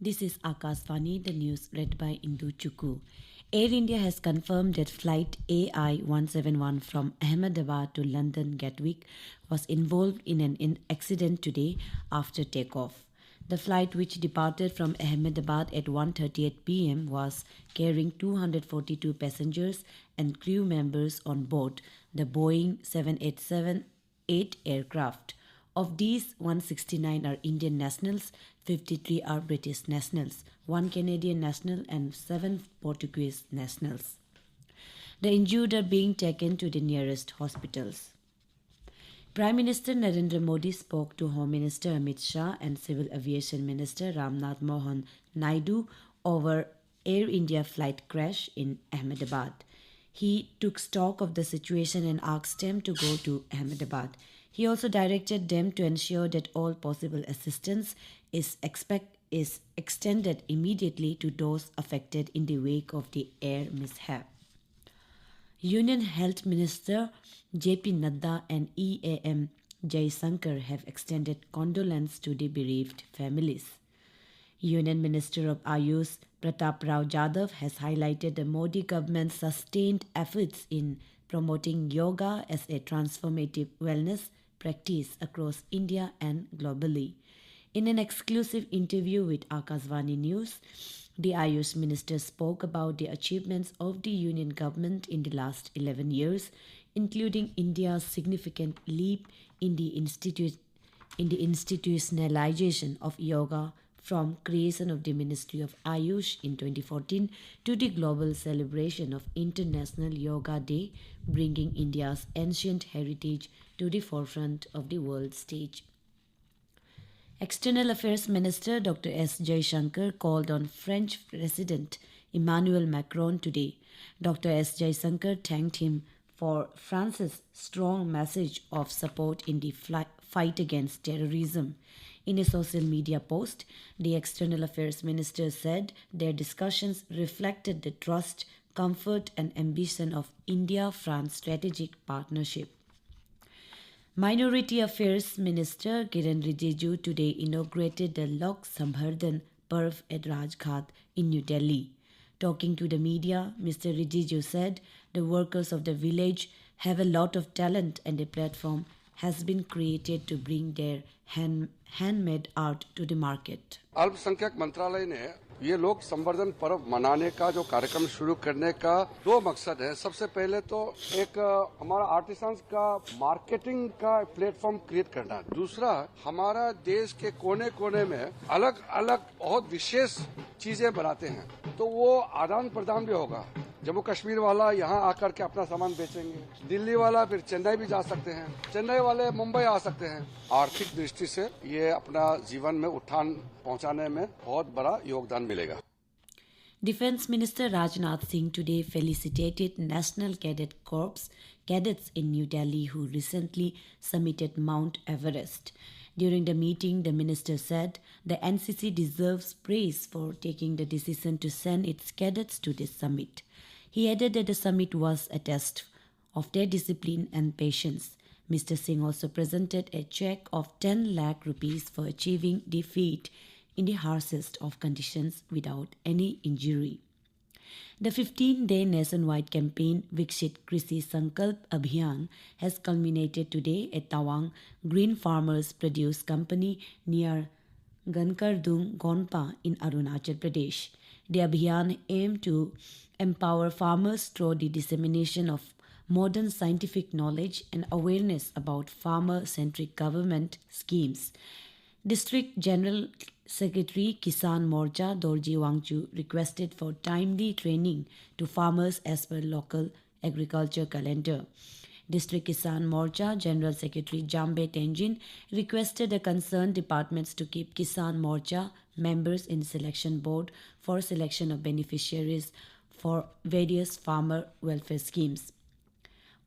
This is Akasvani, the news read by Indu Chukku. Air India has confirmed that flight AI 171 from Ahmedabad to London Gatwick was involved in an accident today after takeoff. The flight, which departed from Ahmedabad at 1:38 p.m., was carrying 242 passengers and crew members on board the Boeing 787-8 aircraft. Of these, 169 are Indian nationals, 53 are British nationals, 1 Canadian national, and 7 Portuguese nationals. The injured are being taken to the nearest hospitals. Prime Minister Narendra Modi spoke to Home Minister Amit Shah and Civil Aviation Minister Ramnath Mohan Naidu over Air India flight crash in Ahmedabad. He took stock of the situation and asked them to go to Ahmedabad. He also directed them to ensure that all possible assistance is extended immediately to those affected in the wake of the air mishap. Union Health Minister J.P. Nadda and EAM Jai Shankar have extended condolence to the bereaved families. Union Minister of Ayush Pratap Rao Jadhav has highlighted the Modi government's sustained efforts in promoting yoga as a transformative wellness practice across India and globally. In an exclusive interview with Akasvani News, the Ayush Minister spoke about the achievements of the Union government in the last 11 years, including India's significant leap in the institutionalization of yoga from creation of the Ministry of Ayush in 2014 to the global celebration of International Yoga Day, bringing India's ancient heritage to the forefront of the world stage. External Affairs Minister Dr. S. Jaishankar called on French President Emmanuel Macron today. Dr. S. Jaishankar thanked him for France's strong message of support in the fight against terrorism. In a social media post, the External Affairs Minister said their discussions reflected the trust, comfort, and ambition of India-France strategic partnership. Minority Affairs Minister Kiren Rijiju today inaugurated the Lok Sambardhan Parv at Rajghat in New Delhi. Talking to the media, Mr. Rijiju said the workers of the village have a lot of talent and a platform has been created to bring their handmade art to the market. अल्पसंख्यक मंत्रालय ने ये लोक संवर्धन पर्व मनाने का जो कार्यक्रम शुरू करने का दो मकसद है। सबसे पहले तो एक हमारा आर्टिसंस का मार्केटिंग का प्लेटफॉर्म क्रिएट करना, दूसरा हमारा देश के कोने कोने में अलग अलग बहुत विशेष चीजें बनाते हैं, तो वो आदान प्रदान भी होगा। जम्मू कश्मीर वाला यहाँ आकर के अपना सामान बेचेंगे, दिल्ली वाला फिर चेन्नई भी जा सकते हैं, चेन्नई वाले मुंबई आ सकते हैं। आर्थिक दृष्टि से ये अपना जीवन में उत्थान पहुंचाने में बहुत बड़ा योगदान मिलेगा। Defense Minister Rajnath Singh today felicitated National Cadet Corps cadets in New Delhi who recently summited Mount Everest. During the meeting, the minister said the NCC deserves praise for taking the decision to send its cadets to this summit. He added that the summit was a test of their discipline and patience. Mr. Singh also presented a check of 10 lakh rupees for achieving the feat in the harshest of conditions without any injury. The 15-day nationwide campaign Viksit Krishi Sankalp Abhiyan has culminated today at Tawang Green Farmers Produce Company near Gankardung, Gonpa in Arunachal Pradesh. The Abhiyan aimed to empower farmers through the dissemination of modern scientific knowledge and awareness about farmer-centric government schemes. District General Secretary Kisan Morcha Dorji Wangchu requested for timely training to farmers as per local agriculture calendar. District Kisan Morcha General Secretary Jambe Tenjin requested the concerned departments to keep Kisan Morcha members in selection board for selection of beneficiaries for various farmer welfare schemes.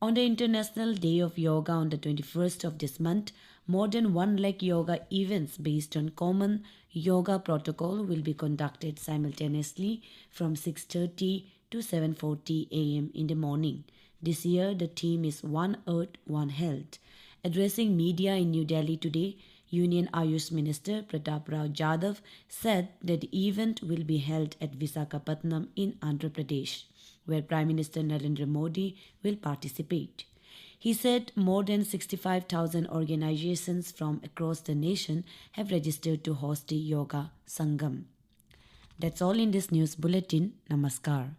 On the International Day of Yoga on the 21st of this month, more than 1 lakh yoga events based on common yoga protocol will be conducted simultaneously from 6:30 to 7:40 a.m. in the morning. This year, the theme is One Earth, One Health. Addressing media in New Delhi today, Union Ayush Minister Pratap Rao Jadhav said that the event will be held at Visakhapatnam in Andhra Pradesh, where Prime Minister Narendra Modi will participate. He said more than 65,000 organizations from across the nation have registered to host the Yoga Sangam. That's all in this news bulletin. Namaskar.